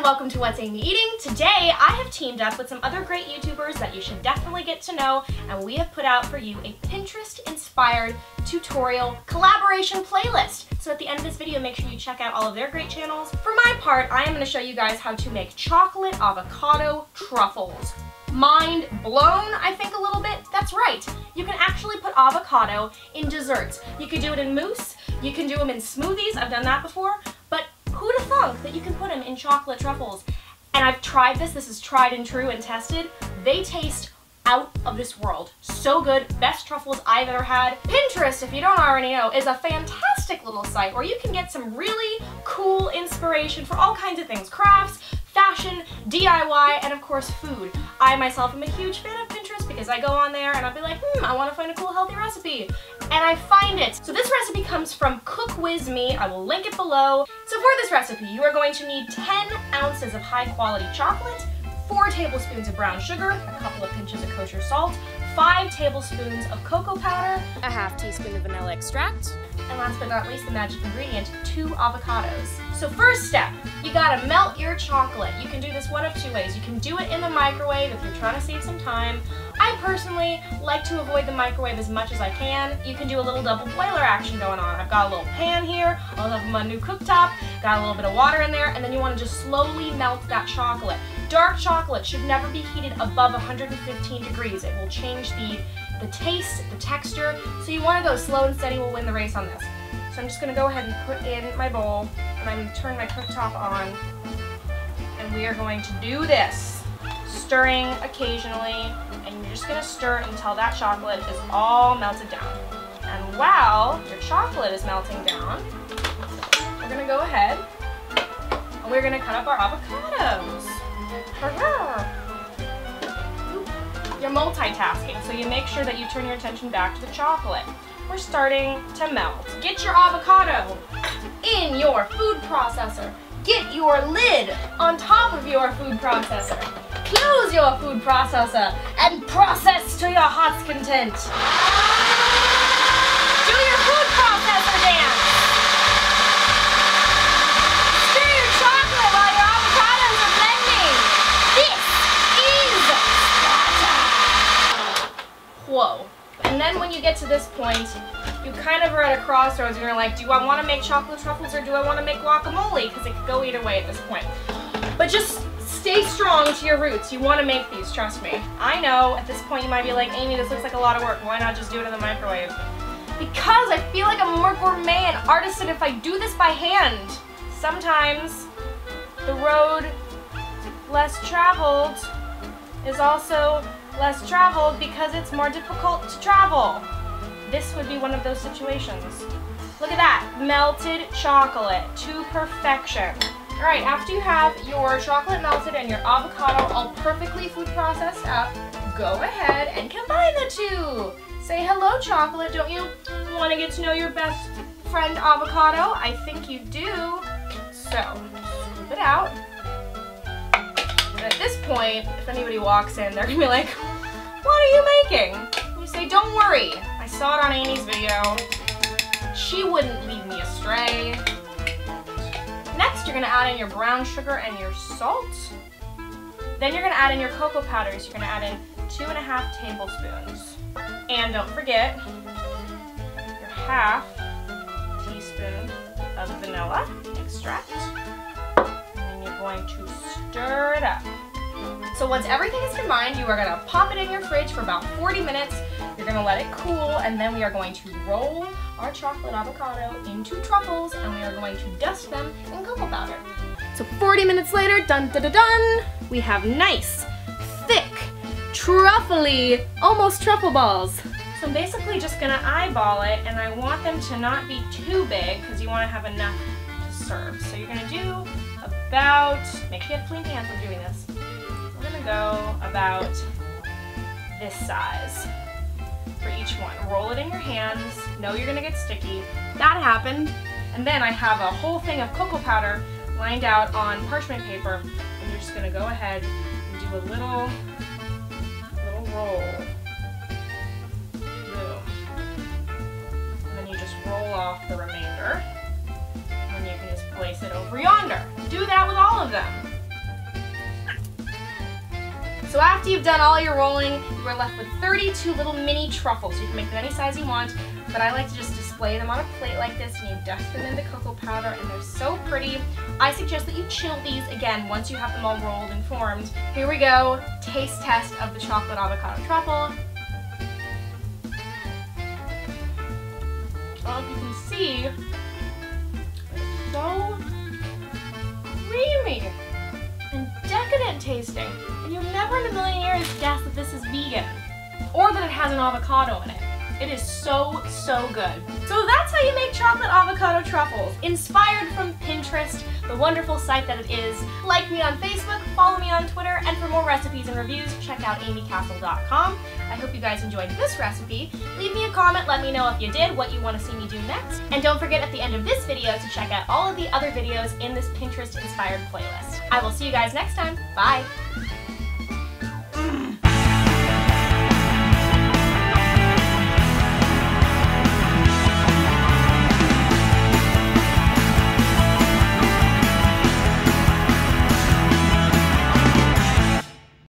welcome to What's Amy Eating. Today I have teamed up with some other great YouTubers that you should definitely get to know, and we have put out for you a Pinterest-inspired tutorial collaboration playlist. So at the end of this video, make sure you check out all of their great channels. For my part, I am going to show you guys how to make chocolate avocado truffles. Mind blown, I think, a little bit? That's right. You can actually put avocado in desserts. You can do it in mousse, you can do them in smoothies, I've done that before, but who'd have thunk that you can put them in chocolate truffles? And I've tried this is tried and true and tested. They taste out of this world. So good, best truffles I've ever had. Pinterest, if you don't already know, is a fantastic little site where you can get some really cool inspiration for all kinds of things. Crafts, fashion, DIY, and of course food. I myself am a huge fan of Pinterest because I go on there and I'll be like, I want to find a cool healthy recipe. And I find it. So this recipe comes from Cook With Me. I will link it below. So for this recipe, you are going to need 10 ounces of high quality chocolate, 4 tablespoons of brown sugar, a couple of pinches of kosher salt, 5 tablespoons of cocoa powder, a half teaspoon of vanilla extract, and last but not least, the magic ingredient, 2 avocados. So first step, you gotta melt your chocolate. You can do this one of 2 ways. You can do it in the microwave if you're trying to save some time. I personally like to avoid the microwave as much as I can. You can do a little double boiler action going on. I've got a little pan here, I'll have my new cooktop, got a little bit of water in there, and then you wanna just slowly melt that chocolate. Dark chocolate should never be heated above 115 degrees. It will change the taste, the texture, so you want to go slow and steady will win the race on this. So I'm just going to go ahead and put in my bowl, and I'm going to turn my cooktop on, and we are going to do this, stirring occasionally, and you're just going to stir until that chocolate is all melted down. And while your chocolate is melting down, we're going to go ahead, and we're going to cut up our avocados. You're multitasking, so you make sure that you turn your attention back to the chocolate. We're starting to melt. Get your avocado in your food processor. Get your lid on top of your food processor. Close your food processor and process to your heart's content. Do your food processor dance. Stir your chocolate while your avocados are blending. This is Sparta. Whoa. And then when you get to this point, you kind of are at a crossroads and you're like, do I want to make chocolate truffles or do I want to make guacamole? Because it could go either way at this point. But just stay strong to your roots. You want to make these, trust me. I know at this point you might be like, Amy, this looks like a lot of work. Why not just do it in the microwave? Because I feel like I'm more gourmet and artisan if I do this by hand. Sometimes the road less traveled is also less traveled because it's more difficult to travel. This would be one of those situations. Look at that, melted chocolate to perfection. All right, after you have your chocolate melted and your avocado all perfectly food processed up, go ahead and combine the two. Say hello, chocolate. Don't you want to get to know your best friend avocado? I think you do. So, scoop it out. And at this point, if anybody walks in, they're gonna be like, what are you making? You say, don't worry. I saw it on Amy's video. She wouldn't lead me astray. Next, you're gonna add in your brown sugar and your salt. Then you're gonna add in your cocoa powders. You're gonna add in 2½ tablespoons. And don't forget your half teaspoon of vanilla extract. And then you're going to stir it up. So once everything is combined, you are going to pop it in your fridge for about 40 minutes. You're going to let it cool, and then we are going to roll our chocolate avocado into truffles, and we are going to dust them in cocoa powder. So 40 minutes later, dun dun dun dun, we have nice, thick, truffly, almost truffle balls. So I'm basically just going to eyeball it, and I want them to not be too big because you want to have enough to serve. So you're going to do about, make sure you have clean hands when doing this. We're going to go about this size for each one. Roll it in your hands. Know you're going to get sticky. That happened. And then I have a whole thing of cocoa powder lined out on parchment paper. And you're just going to go ahead and do a little roll. Boom. And then you just roll off the remainder. And you can just place it over yonder. Do that with all of them. So after you've done all your rolling, you are left with 32 little mini truffles. You can make them any size you want, but I like to just display them on a plate like this, and you dust them in the cocoa powder, and they're so pretty. I suggest that you chill these again once you have them all rolled and formed. Here we go, taste test of the chocolate avocado truffle. Well, you can see, it's so creamy and decadent tasting. And you'll never in a million years guess that this is vegan or that it has an avocado in it. It is so, so good. So that's how you make chocolate avocado truffles, inspired from Pinterest, the wonderful site that it is. Like me on Facebook, follow me on Twitter, and for more recipes and reviews, check out amycastle.com. I hope you guys enjoyed this recipe. Leave me a comment, let me know if you did, what you want to see me do next. And don't forget at the end of this video to check out all of the other videos in this Pinterest-inspired playlist. I will see you guys next time. Bye!